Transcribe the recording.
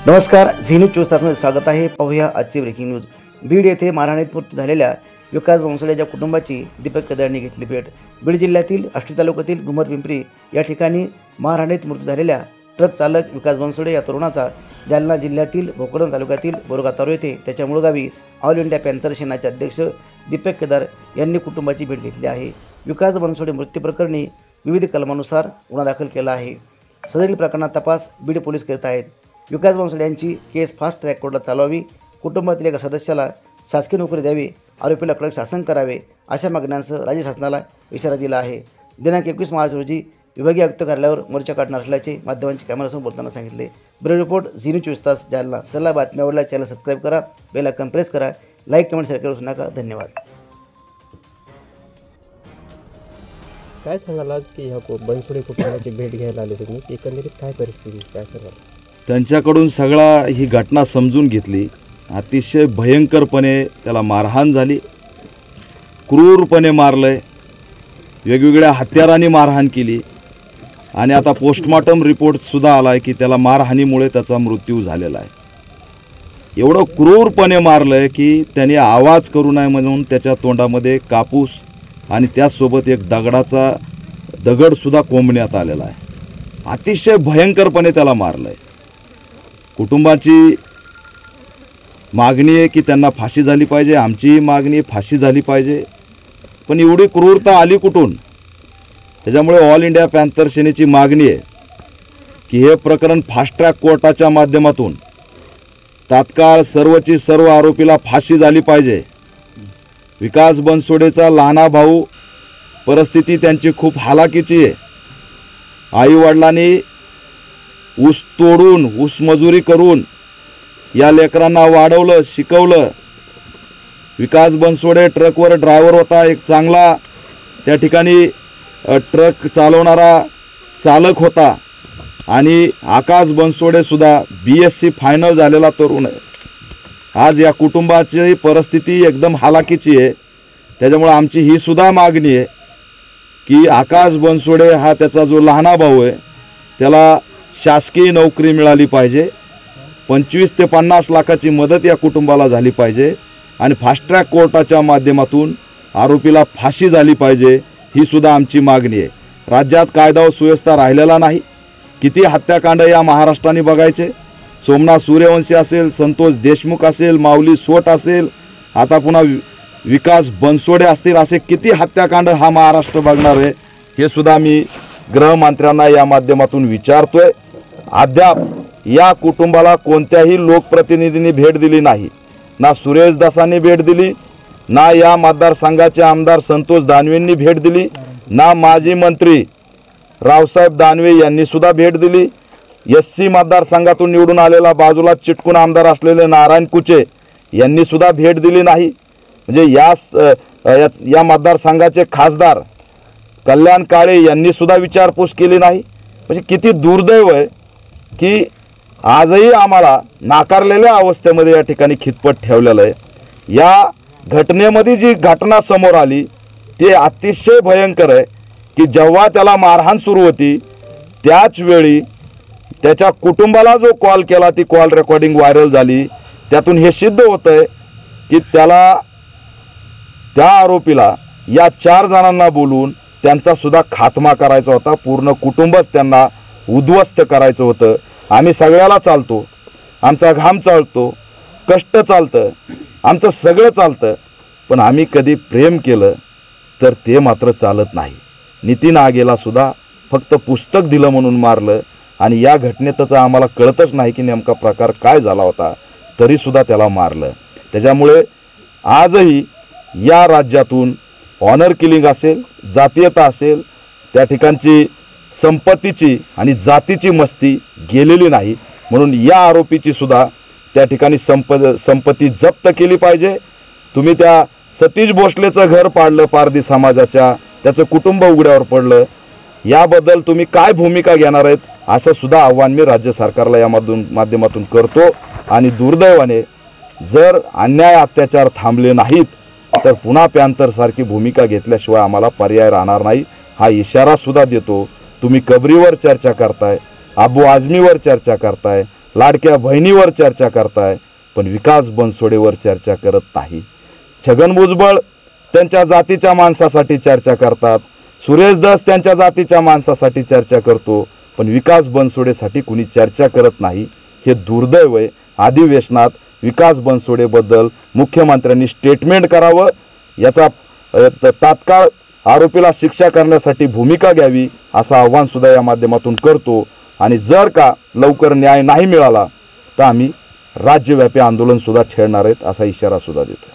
नमस्कार, Zee news 24 तासमध्ये स्वागत आहे. पाहूया आजची ब्रेकिंग न्यूज. बीड येथे मारहाणीत मृत्यू झालेल्या विकास बनसोडेच्या कुटुंबाची दीपक केदार यांनी घेतली भेट. बीड जिल्ह्यातील आष्टी तालुक्यातील घुमर पिंपरी या ठिकाणी मारहाणीत मृत्यू झालेल्या ट्रक चालक विकास बनसोडे या तरुणाचा जालना जिल्ह्यातील भोकरदन तालुक्यातील बोरगा तालु येथे त्याच्या मूळ गावी ऑल इंडिया पॅन्थर सेनाचे अध्यक्ष दीपक केदार यांनी कुटुंबाची भेट घेतली आहे. विकास बनसोडे मृत्यू प्रकरणी विविध कलमानुसार गुन्हा दाखल केला आहे. सदरील प्रकरणात तपास बीड पोलीस करत आहेत. विकास बनसोडे यांची केस फास्ट ट्रॅक कोर्टात चालवावी, कुटुंबातील एका सदस्याला शासकीय नोकरी द्यावी, आरोपीला कडक शासन करावे अशा मागण्यांसह राज्य शासनाला इशारा दिला आहे. दिनांक 21 मार्च रोजी विभागीय आयुक्त कार्यालयावर मोर्चा काढणार असल्याचे माध्यमांच्या कॅमेऱ्यासमोर बोलताना सांगितले. ब्युरो रिपोर्ट, झी न्यूज 24 तास, जालना. चला, बातम्या आवडल्या चॅनल सबस्क्राईब करा, बेल आयकॉन प्रेस करा, लाईक कमेंट शेअर करू नका. धन्यवाद. काय सांगाल आज की ह्या बनसोडे कुटुंबाची भेट घ्यायला आले तुम्ही, एकंदरीत काय परिस्थिती काय सांगाल? त्यांच्याकडून सगळा ही घटना समजून घेतली. अतिशय भयंकरपणे त्याला मारहाण झाली, क्रूरपणे मारलंय, वेगवेगळ्या हत्यारांनी मारहाण केली आणि आता पोस्टमॉर्टम रिपोर्टसुद्धा आला आहे की त्याला मारहाणीमुळे त्याचा मृत्यू झालेला आहे. एवढं क्रूरपणे मारलंय की त्याने आवाज करू नये म्हणून त्याच्या तोंडामध्ये कापूस आणि त्याचसोबत एक दगडसुद्धा कोंबण्यात आलेला आहे. अतिशय भयंकरपणे त्याला मारलं आहे. कुटुंबाची मागणी आहे की त्यांना फाशी झाली पाहिजे, आमचीही मागणी फाशी झाली पाहिजे, पण एवढी क्रूरता आली कुठून? त्याच्यामुळे ऑल इंडिया पॅन्थर सेनेची मागणी आहे की हे प्रकरण फास्ट ट्रॅक कोर्टाच्या माध्यमातून तात्काळ सर्वची सर्व आरोपीला फाशी झाली पाहिजे. विकास बनसोडेचा लहाना भाऊ, परिस्थिती त्यांची खूप हालाकीची आहे. आईवडिलांनी ऊस तोडून ऊस मजुरी करून या लेकरांना वाढवलं, शिकवलं. विकास बनसोडे ट्रकवर ड्रायव्हर होता, एक चांगला त्या ठिकाणी ट्रक चालवणारा चालक होता आणि आकाश बनसोडे सुद्धा BSc फायनल झालेला तरुण आहे. आज या कुटुंबाची परिस्थिती एकदम हालाकीची आहे. त्याच्यामुळे आमची ही सुद्धा मागणी आहे की आकाश बनसोडे हा त्याचा जो लहाना भाऊ आहे त्याला शासकीय नोकरी मिळाली पाहिजे. 25 ते 50 लाखाची मदत या कुटुंबाला झाली पाहिजे आणि फास्ट ट्रॅक कोर्टाच्या माध्यमातून आरोपीला फाशी झाली पाहिजे, ही सुद्धा आमची मागणी आहे. राज्यात कायदा व सुव्यवस्था राहिलेला नाही. किती हत्याकांड या महाराष्ट्राने बघायचे. सोमनाथ सूर्यवंशी असेल, संतोष देशमुख असेल, माऊली सोट असेल, आता पुन्हा विकास बनसोडे असतील, असे किती हत्याकांड हा महाराष्ट्र बघणार आहे, हे सुद्धा मी गृहमंत्र्यांना या माध्यमातून विचारतोय. अद्याप या कुटुंबाला कोणत्याही लोकप्रतिनिधींनी भेट दिली नाही. ना सुरेश दासांनी भेट दिली, ना या मतदारसंघाचे आमदार संतोष दानवेंनी भेट दिली, ना माजी मंत्री रावसाहेब दानवे यांनी सुद्धा भेट दिली. SC मतदारसंघातून निवडून आलेला बाजूला चिटकून आमदार असलेले नारायण कुचे यांनी सुद्धा भेट दिली नाही. म्हणजे या मतदारसंघाचे खासदार कल्याण काळे यांनी सुद्धा विचारपूस केली नाही. म्हणजे किती दुर्दैव आहे की आजही आम्हाला नाकारलेल्या अवस्थेमध्ये या ठिकाणी खितपत ठेवलेलं आहे. या घटनेमध्ये जी घटना समोर आली ती अतिशय भयंकर आहे की जेव्हा त्याला मारहाण सुरू होती त्याच वेळी त्याच्या कुटुंबाला जो कॉल केला ती कॉल रेकॉर्डिंग व्हायरल झाली. त्यातून हे सिद्ध होतंय की त्या आरोपीला या 4 जणांना बोलून त्यांचा सुद्धा खात्मा करायचा होता. पूर्ण कुटुंबच त्यांना उद्ध्वस्त करायचं होतं. आम्ही सगळ्याला चालतो, आमचा घाम चालतो, कष्ट चालतं, आमचं सगळं चालतं, पण आम्ही कधी प्रेम केलं तर ते मात्र चालत नाही. नितीन आगेला सुद्धा फक्त पुस्तक दिलं म्हणून मारलं आणि या घटनेचं आम्हाला कळतच नाही की नेमका प्रकार काय झाला होता, तरीसुद्धा त्याला मारलं. त्याच्यामुळे आजही या राज्यातून ऑनर किलिंग असेल, जातीयता असेल, त्या ठिकाणची संपत्तीची आणि जातीची मस्ती गेलेली नाही. म्हणून या आरोपीची सुद्धा त्या ठिकाणी संपत्ती जप्त केली पाहिजे. तुम्ही त्या सतीश भोसलेचं घर पाडलं पारधी समाजाच्या, त्याचं कुटुंब उघड्यावर पडलं, याबद्दल तुम्ही काय भूमिका घेणार आहेत असं सुद्धा आव्हान मी राज्य सरकारला या माध्यमातून करतो. आणि दुर्दैवाने जर अन्याय अत्याचार थांबले नाहीत तर पुन्हा पॅन्थरसारखी भूमिका घेतल्याशिवाय आम्हाला पर्याय राहणार नाही, हा इशारा सुद्धा देतो. तुम्ही कबरीवर चर्चा करताय, अबू आझमीवर चर्चा करताय, लाडक्या बहिणीवर चर्चा करताय, पण विकास बनसोडेवर चर्चा करत नाही. छगन भुजबळ त्यांच्या जातीच्या माणसासाठी चर्चा करतात, सुरेश धस त्यांच्या जातीच्या माणसासाठी चर्चा करतो, पण विकास बनसोडेसाठी कुणी चर्चा करत नाही. हे दुर्दैव आहे. अधिवेशनात विकास बनसोडेबद्दल मुख्यमंत्र्यांनी स्टेटमेंट करावं, याचा तात्काळ आरोपीला शिक्षा करण्यासाठी भूमिका घ्यावी असं आव्हान सुद्धा या माध्यमातून करतो. आणि जर का लवकर न्याय नाही मिळाला तर आम्ही राज्यव्यापी आंदोलन सुद्धा छेडणार आहेत असा इशारा सुद्धा देतो.